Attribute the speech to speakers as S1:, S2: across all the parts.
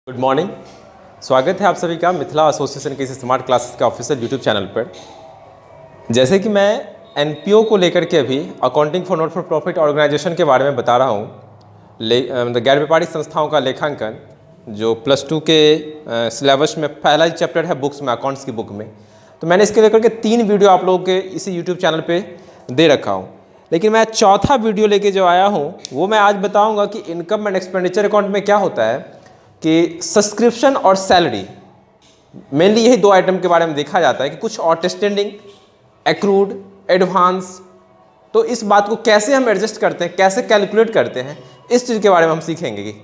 S1: Good morning. स्वागत है आप सभी का मिथिला एसोसिएशन के इस स्मार्ट क्लासेस के ऑफिशियल यूट्यूब चैनल पर। जैसे कि मैं एनपीओ को लेकर के अभी accounting for not for profit organisation के बारे में बता रहा हूँ, गैर व्यापारिक संस्थाओं का लेखांकन, जो +2 के सिलेबस में पहला ही चैप्टर है बुक्स में, अकाउंट्स की बुक में। तो मैंने इसके लेकर के 3 वीडियो आप लोगों के इसी यूट्यूब चैनल पर दे रखा हूँ, लेकिन मैं चौथा वीडियो लेके जो आया हूँ वो मैं आज बताऊँगा कि इनकम एंड एक्सपेंडिचर अकाउंट में क्या होता है कि सब्सक्रिप्शन और सैलरी, मेनली यही 2 आइटम के बारे में देखा जाता है कि कुछ आउटस्टैंडिंग, एक्रूड, एडवांस, तो इस बात को कैसे हम एडजस्ट करते हैं, कैसे कैलकुलेट करते हैं, इस चीज़ के बारे में हम सीखेंगे।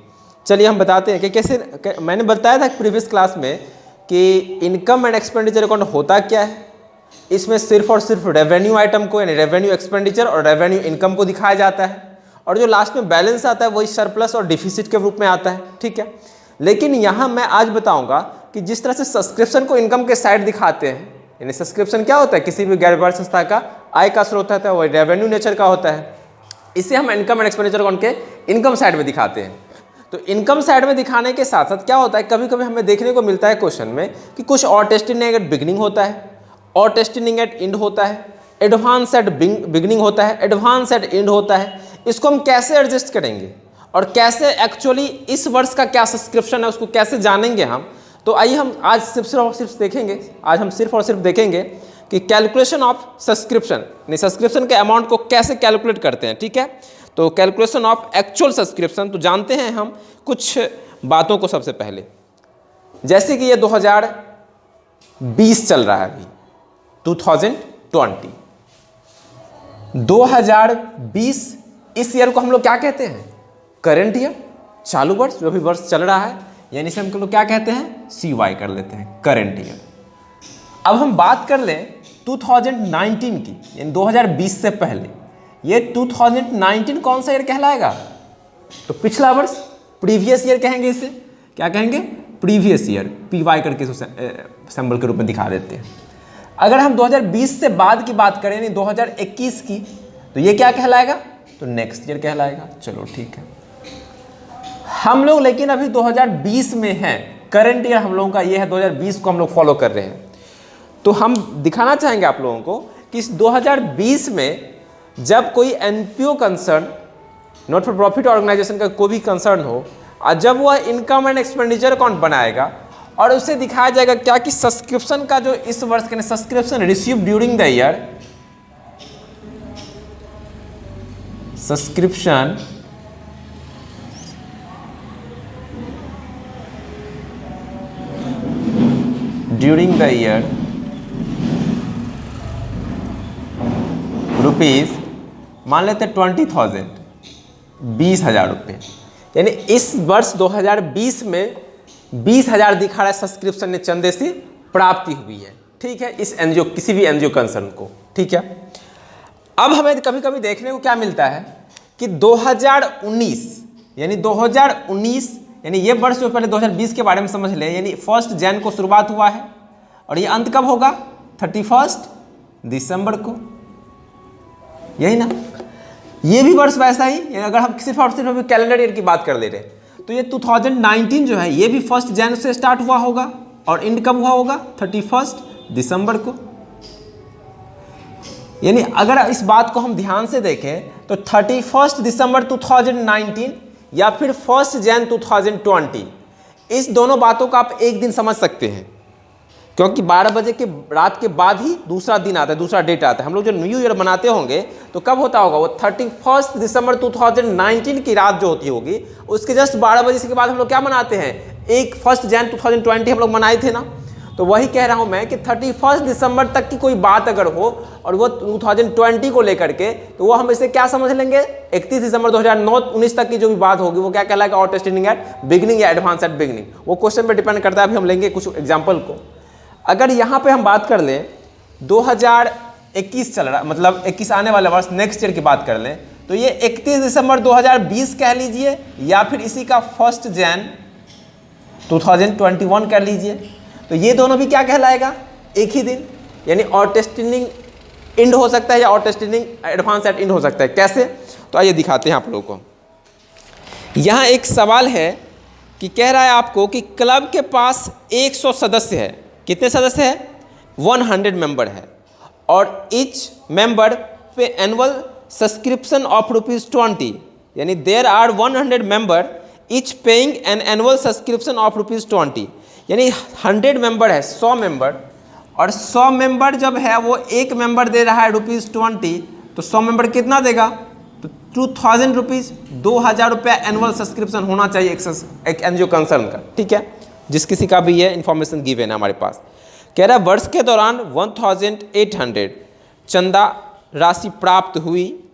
S1: चलिए हम बताते हैं कि कैसे। मैंने बताया था प्रीवियस क्लास में कि इनकम एंड एक्सपेंडिचर अकाउंट होता क्या है। इसमें सिर्फ और सिर्फ रेवेन्यू आइटम को, यानी रेवेन्यू एक्सपेंडिचर और रेवेन्यू इनकम को दिखाया जाता है, और जो लास्ट में बैलेंस आता है वही सरप्लस और डिफिसिट के रूप में आता है। ठीक है, लेकिन यहाँ मैं आज बताऊंगा कि जिस तरह से सब्सक्रिप्शन को इनकम के साइड दिखाते हैं, यानी सब्सक्रिप्शन क्या होता है, किसी भी गैर व्यापारिक संस्था का आय का स्रोत होता है, वही रेवेन्यू नेचर का होता है। इसे हम इनकम एंड एक्सपेंडिचर अकाउंट के इनकम साइड में दिखाते हैं। तो इनकम साइड में दिखाने के साथ साथ क्या होता है, कभी कभी हमें देखने को मिलता है क्वेश्चन में कि कुछ आउटस्टैंडिंग एट बिगिनिंग होता है, आउटस्टैंडिंग एट एंड होता है, एडवांस एट बिगिनिंग होता है, एडवांस एट एंड होता है। इसको हम कैसे एडजस्ट करेंगे और कैसे एक्चुअली इस वर्ष का क्या सब्सक्रिप्शन है उसको कैसे जानेंगे हम। तो आइए हम आज सिर्फ और सिर्फ देखेंगे कि कैलकुलेशन ऑफ सब्सक्रिप्शन, यानी सब्सक्रिप्शन के अमाउंट को कैसे कैलकुलेट करते हैं। ठीक है, तो कैलकुलेशन ऑफ एक्चुअल सब्सक्रिप्शन, तो जानते हैं हम कुछ बातों को। सबसे पहले जैसे कि ये 2020 चल रहा है अभी, 2020 इस ईयर को हम लोग क्या कहते हैं, करंट ईयर, चालू वर्ष, जो भी वर्ष चल रहा है, यानी इसे हम लोग क्या कहते हैं, CY कर लेते हैं, करंट ईयर। अब हम बात कर लें 2019 की, यानी 2020 से पहले। ये 2019 कौन सा ईयर कहलाएगा, तो पिछला वर्ष, प्रीवियस ईयर कहेंगे इसे। क्या कहेंगे, प्रीवियस ईयर, PY करके सिंबल के रूप में दिखा देते हैं। अगर हम 2020 से बाद की बात करें, यानी 2021 की, तो ये क्या कहलाएगा, तो नेक्स्ट ईयर कहलाएगा। चलो ठीक है, हम लोग लेकिन अभी 2020 में हैं, करंट ईयर हम लोगों का ये है, 2020 को हम लोग फॉलो कर रहे हैं। तो हम दिखाना चाहेंगे आप लोगों को कि इस 2020 में जब कोई NPO concern, not for profit organisation का कोई भी कंसर्न हो, और जब वह इनकम एंड एक्सपेंडिचर अकाउंट बनाएगा और उसे दिखाया जाएगा क्या कि सब्सक्रिप्शन का जो इस वर्ष के subscription receive during the year, subscription during the year rupees, मान लेते हैं 20,000, 20,000 रुपये, यानी इस वर्ष 2020 में 20,000 दिखा रहा है सब्सक्रिप्शन ने चंदे से प्राप्ति हुई है। ठीक है, इस एनजीओ, किसी भी एनजीओ कंसर्न को। ठीक है, अब हमें कभी कभी देखने को क्या मिलता है कि 2019, यानी 2019, यानी ये वर्ष जो पहले 2020 के बारे में समझ ले, यानी 1 जनवरी को शुरुआत हुआ है और ये अंत कब होगा, 31 दिसंबर को, यही ना। ये भी वर्ष वैसा ही, अगर हम सिर्फ और सिर्फ कैलेंडर ईयर की बात कर ले रहे हैं, तो ये 2019 जो है ये भी 1 जनवरी से स्टार्ट हुआ होगा और एंड कब हुआ होगा, 31 दिसंबर को। यानी अगर इस बात को हम ध्यान से देखें तो 31 दिसंबर 2019 या फिर 1 जनवरी 2020, इस दोनों बातों को आप एक दिन समझ सकते हैं, क्योंकि 12 बजे के रात के बाद ही दूसरा दिन आता है, दूसरा डेट आता है। हम लोग जो न्यू ईयर मनाते होंगे तो कब होता होगा, वो 31 दिसंबर 2019 की रात जो होती होगी, उसके जस्ट 12 बजे के बाद हम लोग क्या मनाते हैं, 1 जनवरी 2020 हम लोग मनाए थे ना। तो वही कह रहा हूं मैं कि 31 दिसंबर तक की कोई बात अगर हो और वो 2020 को लेकर के, तो वो हम इसे क्या समझ लेंगे, 31 दिसंबर 2019 तक की जो भी बात होगी वो क्या कहलाएगा, आउटस्टैंडिंग एट बिगिनिंग या एडवांस एट बिगिनिंग। वो क्वेश्चन पे डिपेंड करता है, अभी हम लेंगे कुछ एग्जाम्पल को। अगर यहाँ पे हम बात कर लें 2021 चल रहा, मतलब 21 आने वाला वर्ष, नेक्स्ट ईयर की बात कर लें, तो ये 31 दिसंबर 2020 कह लीजिए या फिर इसी का 1 जनवरी 2021 कर लीजिए, तो ये दोनों भी क्या कहलाएगा, एक ही दिन, यानी आउटस्टैंडिंग एंड हो सकता है या आउटस्टैंडिंग एडवांस एट एंड हो सकता है। कैसे, तो आइए दिखाते हैं आप लोगों को। यहाँ एक सवाल है कि कह रहा है आपको कि क्लब के पास 100 सदस्य है। कितने सदस्य है? 100 मेंबर है। और each member pay annual subscription of ₹20, यानी there are 100 member each paying an annual subscription of ₹20, यानी 100 मेंबर है, 100 मेंबर, और 100 मेंबर जब है वो एक मेंबर दे रहा है ₹20, तो 100 मेंबर कितना देगा? तो 2000 रुपीज़, 2000 रुपया एनुअल सब्सक्रिप्शन होना चाहिए एक एनजीओ कंसर्न का। ठीक है, जिस किसी का भी ये इन्फॉर्मेशन गिवन है हमारे पास। कह रहा है वर्ष के दौरान 1800 चंदा राशि प्राप्त हुई,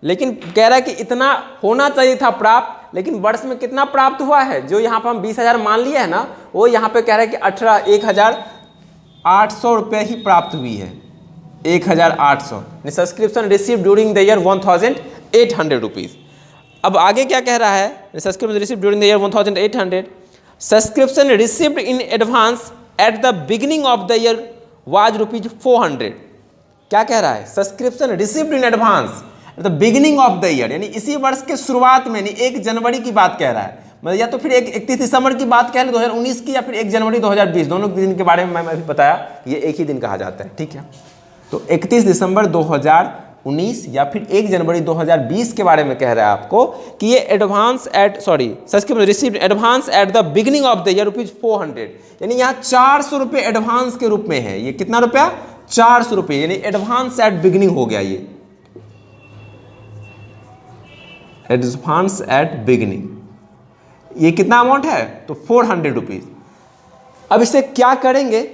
S1: लेकिन कह रहा है कि इतना होना चाहिए था प्राप्त, लेकिन वर्ष में कितना प्राप्त हुआ है? जो यहाँ पर हम 20,000 मान लिए है ना, वो यहाँ पे कह रहा है कि 18,800 रुपये ही प्राप्त हुई है। 1800 subscription receive during the year 1800 rupees. अब आगे क्या कह रहा है? Subscription receive during the year 1800, subscription received in advance at the beginning of the year was ₹400। क्या कह रहा है? Subscription received in advance at the beginning of the year, यानी इसी वर्ष के शुरुआत में, यानी 1 जनवरी की बात कह रहा है, मतलब या तो फिर 31 दिसंबर की बात कह ले 2019 की, या फिर 1 जनवरी 2020, दोनों दिन के बारे में मैं अभी बताया कि ये एक ही दिन कहा जाता है। ठीक है, तो 31 दिसंबर 2019 या फिर 1 जनवरी 2020 के बारे में कह रहा है आपको कि ये subscription received advance at the beginning of the year ₹400, यानी यहाँ 400 रुपये एडवांस के रूप में है। ये कितना रुपया? 400 रुपये, यानी एडवांस एट बिगिनिंग हो गया। ये एडवांस एट बिगिनिंग, ये कितना अमाउंट है? तो 400 रुपीज। अब इसे क्या करेंगे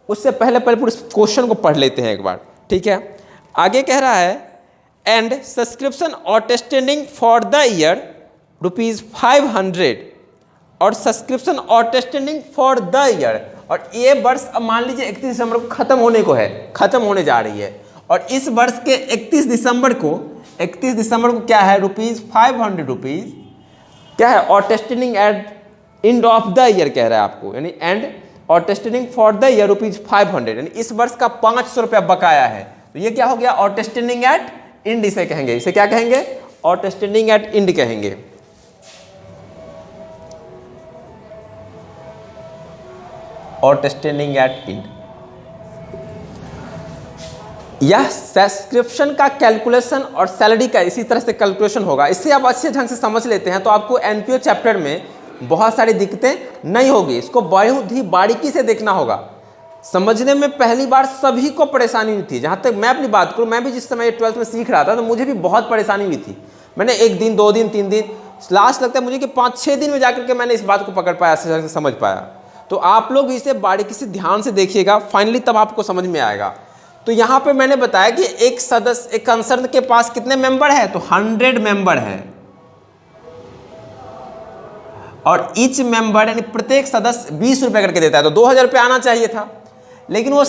S1: उससे पहले पूरे क्वेश्चन को पढ़ लेते हैं एक बार। ठीक है, आगे कह रहा है and subscription outstanding for the year ₹500 और subscription outstanding for the year, और ये वर्ष अब मान लीजिए 31 दिसंबर को खत्म होने को है, खत्म होने जा रही है, और इस वर्ष के 31 दिसंबर को क्या है? ₹500 क्या है? Outstanding at end of the year कह रहा है आपको, यानी and outstanding for the year ₹500, यानी इस वर्ष का 500 रुपया बकाया है। तो ये क्या हो गया? आउटस्टैंडिंग एट एंड इसे कहेंगे। इसे क्या कहेंगे? आउटस्टैंडिंग एट एंड कहेंगे। Outstanding at and. यह सब्सक्रिप्शन का कैलकुलेशन और सैलरी का इसी तरह से कैलकुलेशन होगा। इससे आप अच्छे ढंग से समझ लेते हैं तो आपको एनपीओ चैप्टर में बहुत सारी दिक्कतें नहीं होगी। इसको बहुत ही बारीकी से देखना होगा। समझने में पहली बार सभी को परेशानी हुई थी। जहाँ तक मैं अपनी बात करूँ, मैं भी जिस समय 12th में सीख रहा था तो मुझे भी बहुत परेशानी हुई थी। मैंने 1 दिन 2 दिन 3 दिन, लास्ट लगता है मुझे कि 5-6 दिन में जाकर के मैंने इस बात को पकड़ पाया, अच्छे ढंग से समझ पाया। तो आप लोग भी इसे बारीकी से ध्यान से देखिएगा, फाइनली तब आपको समझ में आएगा। तो यहाँ पे मैंने बताया कि एक कंसर्न के पास कितने मेंबर है? तो 100 मेंबर है, और ईच मेंबर यानी प्रत्येक सदस्य 20 रुपये करके देता है, तो 2000 रुपये आना चाहिए था। लेकिन वो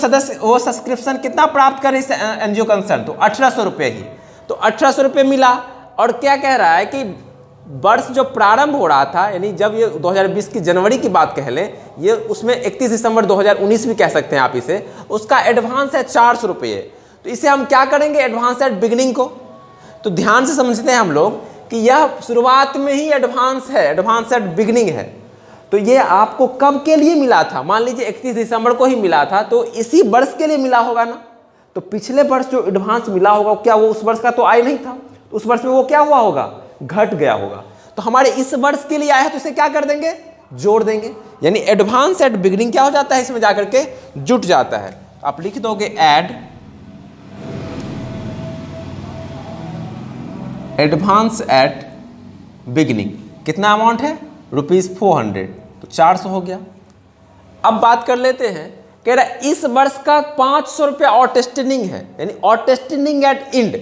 S1: सब्सक्रिप्शन कितना प्राप्त करे इस एनजीओ कंसर्न? तो 1800 रुपये ही। तो 1800 रुपये मिला। और क्या कह रहा है कि वर्ष जो प्रारंभ हो रहा था, यानी जब ये 2020 की जनवरी की बात कह लें, ये उसमें 31 दिसंबर 2019 भी कह सकते हैं आप इसे, उसका एडवांस है 400 रुपये। तो इसे हम क्या करेंगे? एडवांस एट बिगिनिंग को। तो ध्यान से समझते हैं हम लोग कि यह शुरुआत में ही एडवांस है, एडवांस एट बिगिनिंग है। तो ये आपको कब के लिए मिला था? मान लीजिए 31 दिसंबर को ही मिला था, तो इसी वर्ष के लिए मिला होगा ना। तो पिछले वर्ष जो एडवांस मिला होगा क्या वो उस वर्ष का तो आय नहीं था? उस वर्ष में वो क्या हुआ होगा? घट गया होगा। तो हमारे इस वर्ष के लिए आया है तो इसे क्या कर देंगे? जोड़ देंगे। यानी एडवांस एट बिगिनिंग क्या हो जाता है? इसमें जाकर के जुट जाता है। आप लिख दोगे ऐड एडवांस एट बिगिनिंग। कितना अमाउंट है? ₹400। तो 400 हो गया। अब बात कर लेते हैं, कह रहा है इस वर्ष का 500 रुपया आउटस्टैंडिंग है, यानी आउटस्टैंडिंग एट एंड।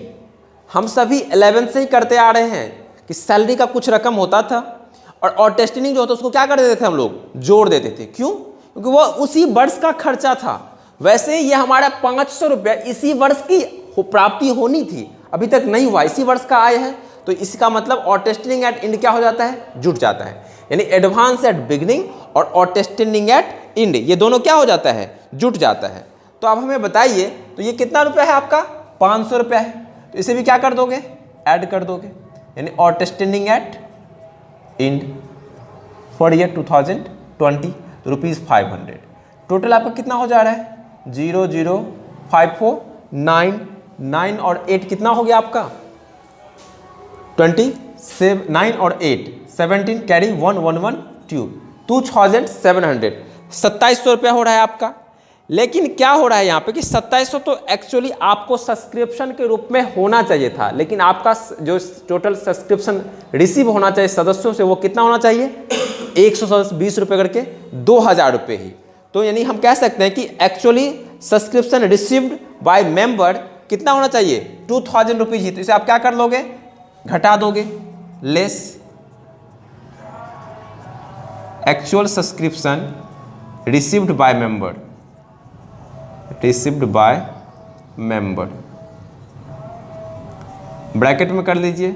S1: हम सभी 11 से ही करते आ रहे हैं कि सैलरी का कुछ रकम होता था और आउटस्टैंडिंग जो होता उसको क्या कर देते थे हम लोग? जोड़ देते थे। क्यों? क्योंकि वो उसी वर्ष का खर्चा था। वैसे ये हमारा 500 रुपया इसी वर्ष की प्राप्ति होनी थी, अभी तक नहीं हुआ, इसी वर्ष का आय है। तो इसका मतलब आउटस्टैंडिंग एट एंड क्या हो जाता है? जुट जाता है। यानी एडवांस एट बिगिनिंग और आउटस्टैंडिंग एट एंड ये दोनों क्या हो जाता है? जुट जाता है। तो अब हमें बताइए, तो ये कितना रुपया है आपका? 500 रुपया है। तो इसे भी क्या कर दोगे? ऐड कर दोगे, यानी outstanding at and. For year 2020 ₹500। Total आपका कितना हो जा रहा है 0,054,9 और 8 कितना हो गया आपका 9 और 8 17 कैरी 111 ट्यूब 2700 2700 रुपया हो रहा है आपका। लेकिन क्या हो रहा है यहाँ पे कि 2700 तो एक्चुअली आपको सब्सक्रिप्शन के रूप में होना चाहिए था, लेकिन आपका जो टोटल सब्सक्रिप्शन रिसीव होना चाहिए सदस्यों से वो कितना होना चाहिए 120 रुपये करके 2000 रुपये ही। तो यानी हम कह सकते हैं कि actually subscription received by member कितना होना चाहिए 2000 रुपीज ही। तो इसे आप क्या कर लोगे घटा दोगे less actual subscription received by member bracket में कर लीजिए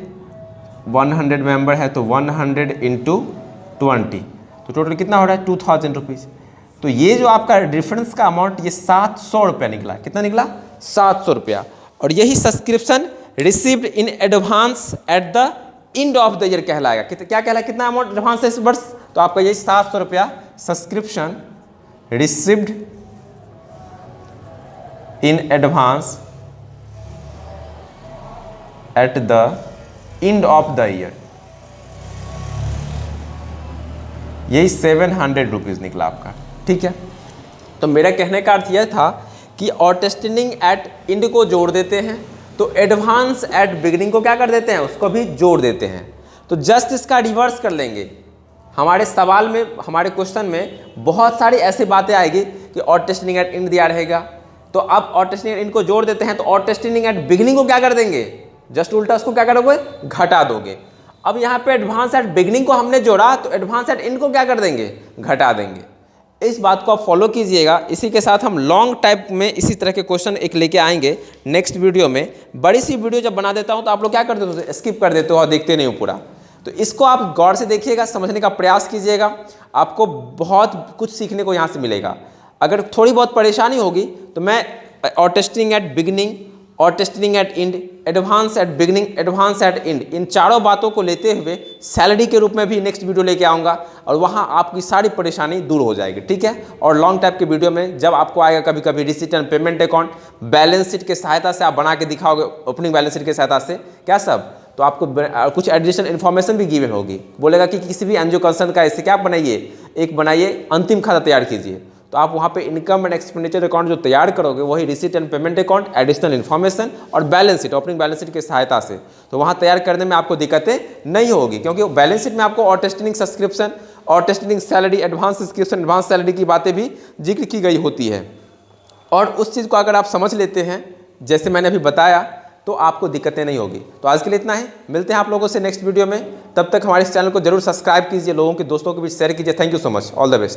S1: 100 मेंबर है तो 100 इंटू 20 तो टोटल कितना हो रहा है 2000 रुपीज़। तो ये जो आपका डिफरेंस का अमाउंट ये 700 रुपया निकला। कितना निकला 700 रुपया। और यही subscription received in advance at the end of the year कहलाएगा। क्या कहलाएगा कितना अमाउंट एडवांस है इस वर्ष। तो आपका यही 700 रुपया subscription received in advance at the end of the year यही 700 रुपीज़ निकला आपका। ठीक है। तो मेरा कहने का अर्थ यह था कि आउटस्टैंडिंग एट एंड को जोड़ देते हैं तो एडवांस एट बिगिनिंग को क्या कर देते हैं उसको भी जोड़ देते हैं। तो जस्ट इसका रिवर्स कर लेंगे। हमारे सवाल में हमारे क्वेश्चन में बहुत सारी ऐसी बातें आएगी कि आउटस्टैंडिंग एट एंड दिया रहेगा तो अब आउटस्टैंडिंग एट एंड को जोड़ देते हैं तो आउटस्टैंडिंग एट बिगिनिंग को क्या कर देंगे जस्ट उल्टा उसको क्या करोगे घटा दोगे। अब यहाँ पे एडवांस एट बिगिनिंग को हमने जोड़ा तो एडवांस एट एंड को क्या कर देंगे घटा देंगे। इस बात को आप फॉलो कीजिएगा। इसी के साथ हम लॉन्ग टाइप में इसी तरह के क्वेश्चन एक लेके आएंगे नेक्स्ट वीडियो में। बड़ी सी वीडियो जब बना देता हूँ तो आप लोग क्या कर देते हो स्किप कर देते हो और देखते नहीं हो पूरा। तो इसको आप गौर से देखिएगा समझने का प्रयास कीजिएगा। आपको बहुत कुछ सीखने को यहाँ से मिलेगा। अगर थोड़ी बहुत परेशानी होगी तो मैं outstanding at beginning outstanding at and advance at beginning advance at and in चारों बातों को लेते हुए सैलरी के रूप में भी नेक्स्ट वीडियो लेके आऊँगा और वहाँ आपकी सारी परेशानी दूर हो जाएगी। ठीक है। और लॉन्ग टाइप के वीडियो में जब आपको आएगा कभी कभी receipt and payment account balance sheet के सहायता से आप बना के दिखाओगे ओपनिंग बैलेंस शीट के सहायता से क्या सब तो आपको कुछ एडिशनल इन्फॉर्मेशन भी गिवन होगी। बोलेगा कि किसी भी एनजीओ कंसर्न का ऐसे क्या बनाइए एक बनाइए अंतिम खाता तैयार कीजिए। तो आप वहाँ पे इनकम एंड एक्सपेंडिचर अकाउंट जो तैयार करोगे वही receipt and payment account additional information और balance sheet opening balance sheet की सहायता से तो वहाँ तैयार करने में आपको दिक्कतें नहीं होगी क्योंकि बैलेंस शीट में आपको outstanding subscription outstanding salary advance subscription advance salary की बातें भी जिक्र की गई होती है। और उस चीज़ को अगर आप समझ लेते हैं जैसे मैंने अभी बताया तो आपको दिक्कतें नहीं होगी। तो आज के लिए इतना है। मिलते हैं आप लोगों से नेक्स्ट वीडियो में। तब तक हमारे इस चैनल को जरूर सब्सक्राइब कीजिए लोगों के दोस्तों के बीच शेयर कीजिए। Thank you so much. All the best.